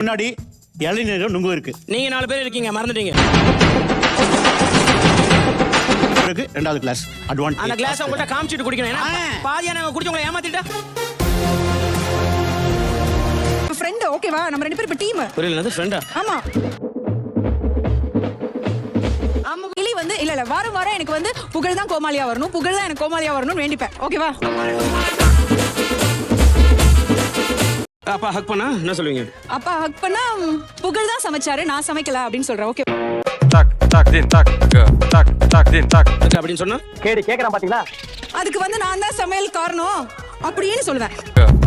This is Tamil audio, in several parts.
முன்னாடி இளநீரும் நுங்கு இருக்கு. நீங்க 4 பேர் இருக்கீங்க, மறந்துட்டீங்க. ரெண்டாவது கிளாஸ் அட்வான்ஸ். அந்த கிளாஸ் உங்கள்ட்ட காமிச்சிட்டு குடிக்கணும். ஏன்னா பாதியா நாங்க குடிச்சு உங்களை ஏமாத்திட்டா. ஃப்ரெண்ட் ஓகேவா? நம்ம 2 பேரும் இப்ப டீம். புரியல, ஃப்ரெண்டா? ஆமா. கிளி வந்து இல்ல வாரம் வாரம் எனக்கு வந்து புகழ் தான் கோமாளியா வரணும், புகழ் தான் எனக்கு கோமாளியா வரணும்னு வேண்டிப்பேன். ஓகேவா? அப்பா ஹக் பண்ணா என்ன சொல்லுவீங்க? அப்பா ஹக் பண்ணா புகழ் தான் சமைச்சாரு, நான் சமைக்கல அப்படின்னு சொல்றேன். Okay. tak tak din tak tak tak din tak அப்படின்னு சொன்னா கேடி கேக்குறான் பாத்தீங்களா? அதுக்கு வந்து நான் தான் சமையல் காரணம் அப்படின்னு சொல்லுவேன்.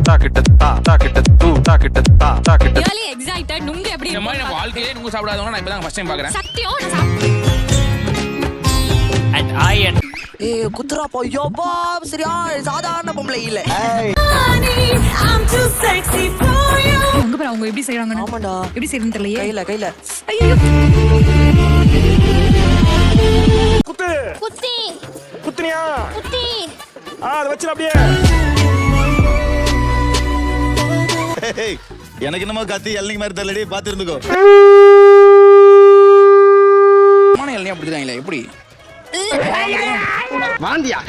tak ta tak tu tak ta tak really excited. நுங்கு எப்படி இந்த மாதிரி நான் வாழ்க்கையிலே நுங்கு சாப்பிடாதவங்க நான் இப்பதான் ஃபர்ஸ்ட் டைம் பார்க்கறேன். சத்தியம் நான் and I and ஏய் குத்ரா போயோபா சரியா சாதாரண பொம்பளை இல்ல. I'm too sexy for you. அங்க பாரு அவங்க எப்படி செய்றாங்க. ஆமாடா. எப்படி செய்றன்னு தெரியலையே. கையில ஐயோ. குத்து குத்தி குத்துனியா? குத்தி அத வச்சிர அப்படியே. எனக்கு என்னமோ கத்தி இளநீ மாதிரி தெரியலடி, பாத்து இருந்துக்கோ. மானே எல்லாம் அப்படிதாங்களே எப்படி? வாந்தியா?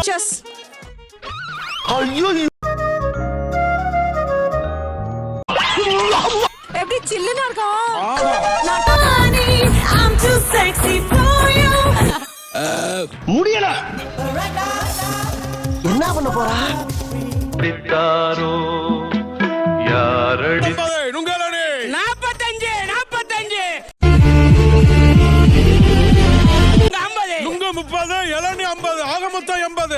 செஸ். ஐயோ எப்படி சில்லுனா இருக்கா? I'm too sexy for you. முடியல. என்ன பண்ண போறா? பித்தாரோ யாரடி 45 நுங்கு 30 இளநீ 50 ஆக மொத்தம் 80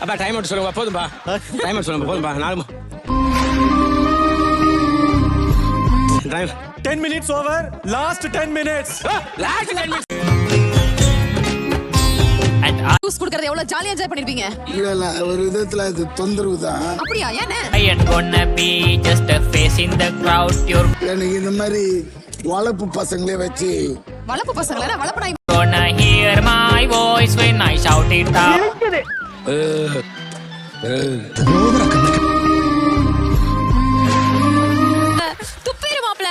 அப்பா டைம் அவுட் சொல்லுங்க போதும்பா. டைம் அவுட் சொல்லுங்க போதும்பா. 4 time 10 minutes over. Last 10 minutes. Last 10 minutes. Juice குடிக்கிறது எவ்வளவு ஜாலியா என்ஜாய் பண்ணிருப்பீங்க. இல்ல ஒரு விதத்துல அது தொந்தரவு தான். அப்படியா? ஏனே? I ain't gonna be just a face in the crowd. You're எனக்கு இந்த மாதிரி வளப்பு பசங்களே வச்சு வளப்பு பசங்களா? வளப்பு நாய். gonna hear my voice when I shout it out. துப்பிரு மாப்ள.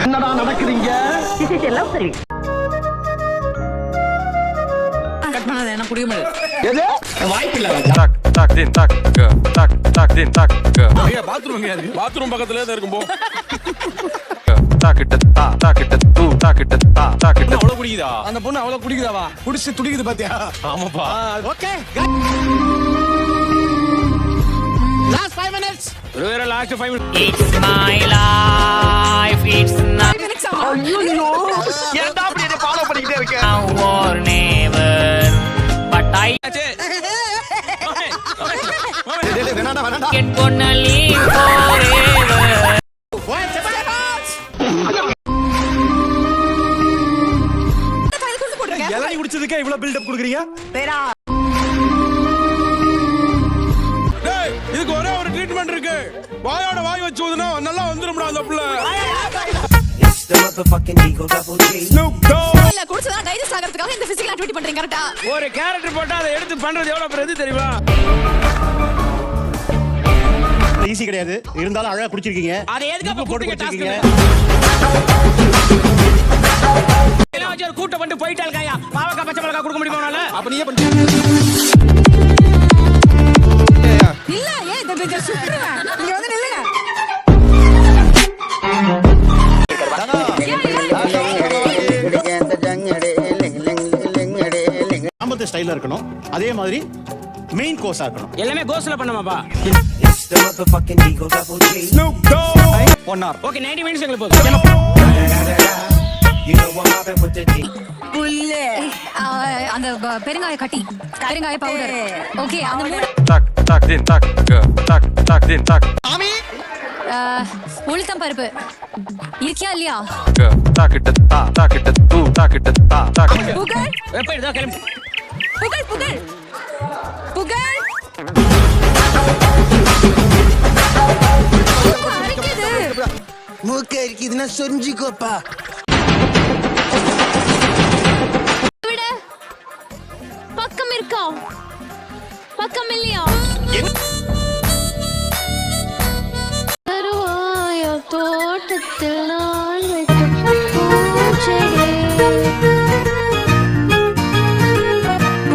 என்னடா நடக்குறீங்க? எல்லாம் சரி. கட் பண்ணாத என்ன புரிய முடியல. எது? வாய்ப்பில்ல. tak tak din tak tak din tak bathroom எங்க இருக்கு? பாத்ரூம் பக்கத்துலயே தான் இருக்கும் போ. tak ta tak tu tak ta tak அவ்வளவு குடிக்குதா? அந்த பொண்ணு அவ்வளவு குடிக்குதாவா? குடிச்சு துடிக்குது பாத்தியா? ஆமாப்பா. ஓகே. Last 5 minutes. வேற last 5 minutes. It's my life. It's not ஐயோ. ஏன்டா அப்படி என்ன ஃபாலோ பண்ணிட்டே இருக்க? now or never. But I வேணாடா. ain't gonna live forever. இளநீ குடிச்சதுக்கே இவ்வளவு பில்ட் அப் குடுக்குறீங்க? வேறா. டேய் இதுக்கு ஒரே ஒரு ட்ரீட்மென்ட் இருக்கு. வாயோட வாய் வச்சு ஊதுனா நல்லா வந்துரும்டா அந்த புள்ள. இல்ல குடிச்சதா டைஜஸ்ட் ஆகிறதுக்காக இந்த பிசிக்கல் ஆக்டிவிட்டி பண்றீங்க கரெக்ட்டா? ஒரு கேரக்டர் போட்டா அதை எடுத்து பண்றது எவ்வளவு பெரிய இது தெரியுமா? ஈஸி கிடையாது. இருந்தாலும் அழகா குடிச்சிருக்கீங்க. அதை எதுக்கு அப்ப போட்டு போட்டு குடிச்சிருக்கீங்க. எல்லாம் வச்சு ஒரு கூட்டம் வந்து போயிட்டால்காயா. பாவக்கா பச்சை மிளகாய் கொடுக்க முடியுமா உன்னால? அப்ப நீயே பண்ணு. இல்ல ஏன் இந்த பேஜ் சுத்துறேன். இங்க வந்து நில்லுங்க. சாம்பத்து ஸ்டைல்ல இருக்கணும். அதே மாதிரி மெயின் கோர்ஸா இருக்கணும். எல்லாமே கோஸ்ல பண்ணமாப்பா. 1 hour. ஓகே 90 மினிட்ஸ் எங்களுக்கு போதும். புல்லே. அந்த பெருங்காய கட்டி, பெருங்காய பவுடர். ஓகே அந்த மூணு tak din tak din tak உளுத்தம் பருப்பு இருக்கியா இல்லையா? tak tu tak ta tak புகழ் எப்ப இதோ கிளம்பி. புகழ் புகழ் புகழ். மூக்க இருக்குதுன்னா சொரிஞ்சிக்கோப்பா.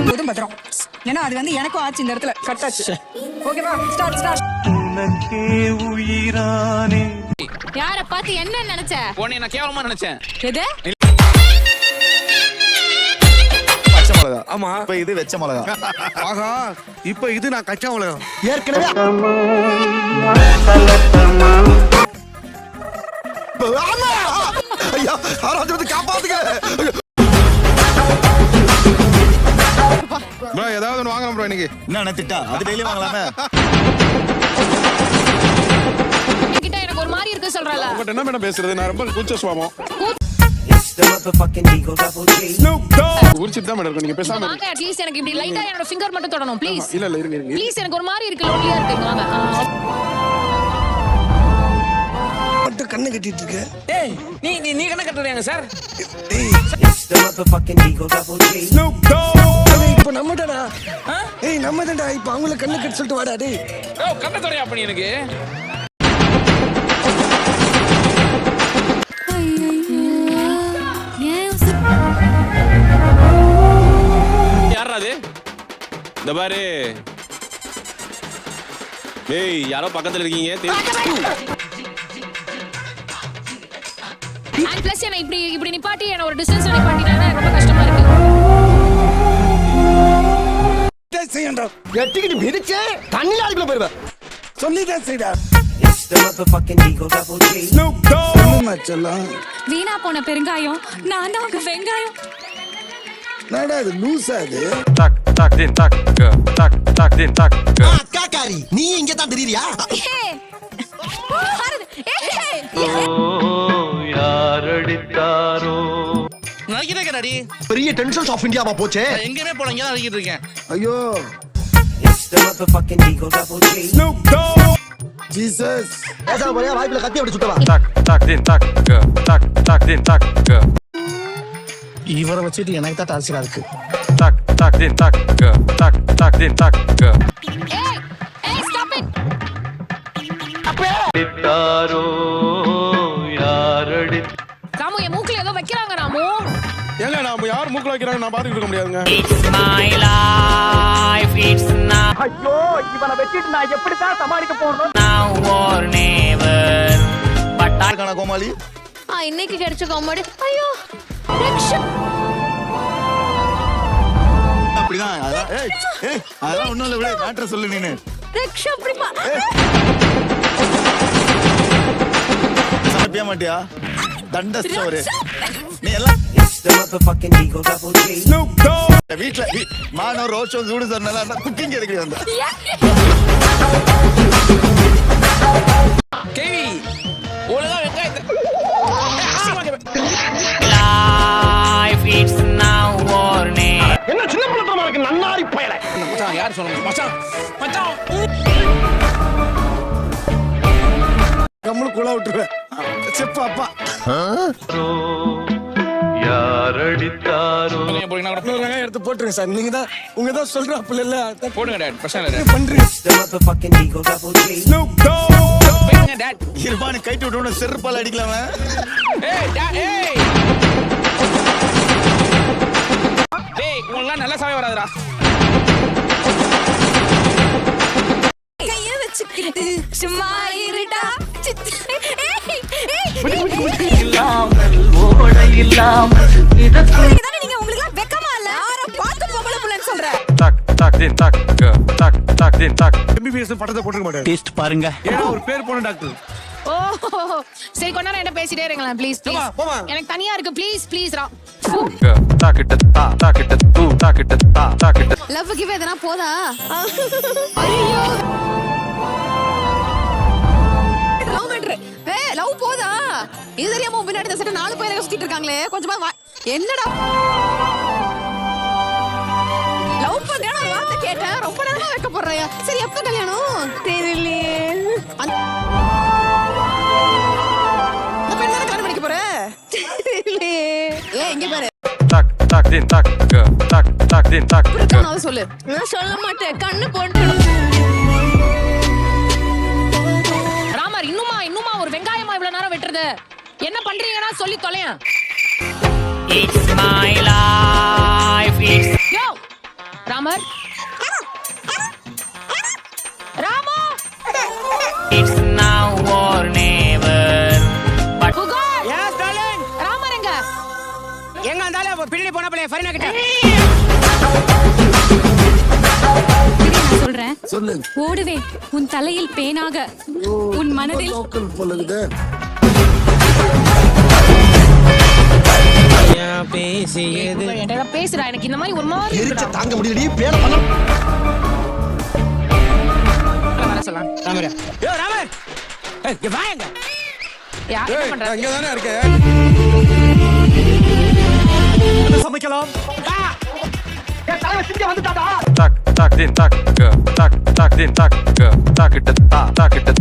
போதும் பத்திரம். ஏன்னா அது வந்து எனக்கும் ஆச்சு இந்த இடத்துல கட் ஆச்சு. ஓகேவா? Start start. யார பார்த்து என்ன நினைச்ச? உன்னை நான் கேவலமா நினைச்சேன். எது? பச்சை மிளகா. ஆமா. இப்ப இது வெச்ச மிளகா. ஆகா இப்ப இது நான் கச்சா மிளகா. ஏற்கனவே ஐயா யாராச்சும் வந்து காப்பாத்துங்க. ப்ரோ ஏதாவது ஒன்று வாங்கணும் ப்ரோ இன்னைக்கு. என்ன திட்டா அது டெய்லி வாங்கலாமே. கிட்ட எனக்கு ஒரு மாதிரி இருக்கு சொல்றல. உங்கள்கிட்ட என்ன மேடம் பேசுறது, நான் ரொம்ப கூச்ச சுவாமம். உரிச்சிட்டு தான் மேடம் இருக்கும், நீங்க பேசாம வாங்க அட்லீஸ்ட் எனக்கு இப்படி லைட்டா என்னோட ஃபிங்கர் மட்டும் தொடணும் ப்ளீஸ். இல்ல இல்ல இருங்க இருங்க. ப்ளீஸ் எனக்கு ஒரு மாதிரி இருக்கு, லோன்லியா இருக்கு. வாங்க. மட்டும் கண்ணு கட்டிட்டு இருக்க. ஏய் நீ கண்ண கட்டுறீங்க சார். இப்ப நம்ம தானா? ஏய் நம்ம தான்டா. இப்ப அவங்கள கண்ணு கட்டி சொல்லிட்டு வாடா டேய். ஓ கண்ண தொடையா அப்ப நீ எனக்கு. யாரா அது? இந்த பாரு. ஏய் யாரோ பக்கத்துல இருக்கீங்க. அண்ட் ப்ளஸ் என்ன இப்படி நிப்பாட்டி என்ன ஒரு டிஸ்டன்ஸ்ல நிப்பாட்டினா ரொம்ப கஷ்டமா இருக்கு. செய்யண்டா. எட்டிக்கிட்டு மிதிச்சு தண்ணில அதுக்குள்ள போயிருவ. சொல்லிதான் செய்டா. வீணா போன பெருங்காயம் நான் தான் உங்க வெங்காயம். நாடா இது லூசா இது. காக்காரி நீ இங்க தான் தெரியுறியா? பெரிய டென்ஷன்ஸ் ஆஃப் இந்தியாவா போச்சே. எங்கேயுமே போல இங்க தான் அடிக்கிட்டு இருக்கேன். ஐயோ ஜீசஸ். ஏசா போறியா வாய்ப்புல கத்தி அப்படி சுத்தவா. இவரை வச்சுட்டு எனக்கு தான் டார்ச்சரா இருக்கு. ஏய் ஏய் ஸ்டாப் இட். ராமு என் மூக்குல ஏதோ வைக்கிறாங்க ராமு. ஏங்க நான் யார் மூக்குல வைக்கிறாங்க நான் பாத்துக்கிட்டு இருக்க முடியாதுங்க. It's my life, it's now. ஐயோ இவனை வெட்டிட்டு நான் எப்படி தான் சமாளிக்க போறேன். Now or never. But I யாருக்கான கோமாளி? இன்னைக்கு கிடைச்ச காமெடி. ஐயோ ரக்ஷா. அப்படிதான் அதான். ஏய் அதெல்லாம் ஒண்ணும் இல்ல, விட மேட்டர் சொல்லு நீனு. ரக்ஷா அப்படிமா. சமைப்பியா மாட்டியா? தண்ட ஸ்டோரி. நீ எல்லாம் வீட்டுல மானோ ரோஷோ சூடு சொன்னால குக்கிங் எடுக்க வந்த. கேவி ஒழுங்கா வெங்காயத்தை life, it's now or never. என்ன சின்ன பிள்ளைத்தனமா இருக்கு நன்னாரி பயல. மச்சான் யார் சொன்னாங்க? மச்சான் மச்சான் கம்முனு குளா விட்டுருவேன். செப்பா அப்பா. நீங்க போறீங்கன்னா கூட இன்னொரு வெங்காயம் எடுத்து போட்டுருங்க சார். நீங்க தான் உங்க தான் சொல்ற அப்பல இல்ல போடுங்க டாட். பிரச்சனை இல்ல. பண்றீங்க. போடுங்க டாட். இருபானு கைட்டு விட்டு செருப்பால அடிக்கலாமா? ஏய் டாட் ஏய். டேய் உனக்கு நல்ல சமயம் வராதுடா. கைய வச்சுக்கிட்டு சும்மா இருடா. நீங்க உங்களுக்கு வெக்கமா இல்ல? யார பார்த்து பொம்பளை புள்ளன்னு சொல்ற? எம்பிபிஎஸ் பட்டத்தை போட்டுக்க மாட்டேன். டேஸ்ட் பாருங்க. ஏன்னா ஒரு பேர் போன டாக்டர். ஓ சரி கொஞ்ச நேரம் என்ன பேசிட்டே இருங்களேன் ப்ளீஸ் ப்ளீஸ். போமா. எனக்கு தனியா இருக்கு ப்ளீஸ் ப்ளீஸ் ரா. லவ் கிவ் எதனா போதா? ஐயோ லவ் பண்ற. லவ் போதா? இது தெரியாம பின்னாடி இந்த சட்ட 4 பேர் சுத்திட்டு இருக்காங்களே கொஞ்சமா என்னடா லவ் பண்றேன் நான் வார்த்தை கேட்டேன். ரொம்ப நேரமா வைக்க போறேன். சரி எப்ப கல்யாணம்? தெரியலையே. அந்த பெண்ணை கல்யாணம் பண்ணிக்க போற? தெரியலையே. இங்க பாரு. சொல்லு. நான் சொல்ல மாட்டேன். கண்ணு போட்டு ராமர் இன்னுமா ஒரு வெங்காயமா இவ்வளவு நேரம் வெட்டுறது என்ன பண்றீங்கன்னா சொல்லி தொலையா. It's my life. It's யோ Ramar Ramu it's now or never. But புகார் எஸ் டார்லிங் ராமர் எங்க எங்க இருந்தாலும் பின்னாடி போன பிள்ளை ஃபரினா கிட்ட நான் சொல்றேன் சொல்லு ஓடுவே உன் தலையில் பேனாக உன் மனதில் சொல்லுது பேசியது என்கிட்ட பேசுறா எனக்கு இந்த மாதிரி ஒரு மாதிரி எரிச்ச தாங்க முடியலடி பேர பண்ண வர சொல்லலாம் ராமர் யோ ராமர் ஏய் இங்க வாங்க யா என்ன பண்ற இங்க தானே இருக்கேன் சமைக்கலாம் tak tak din tak tak tak din tak tak it ta tak it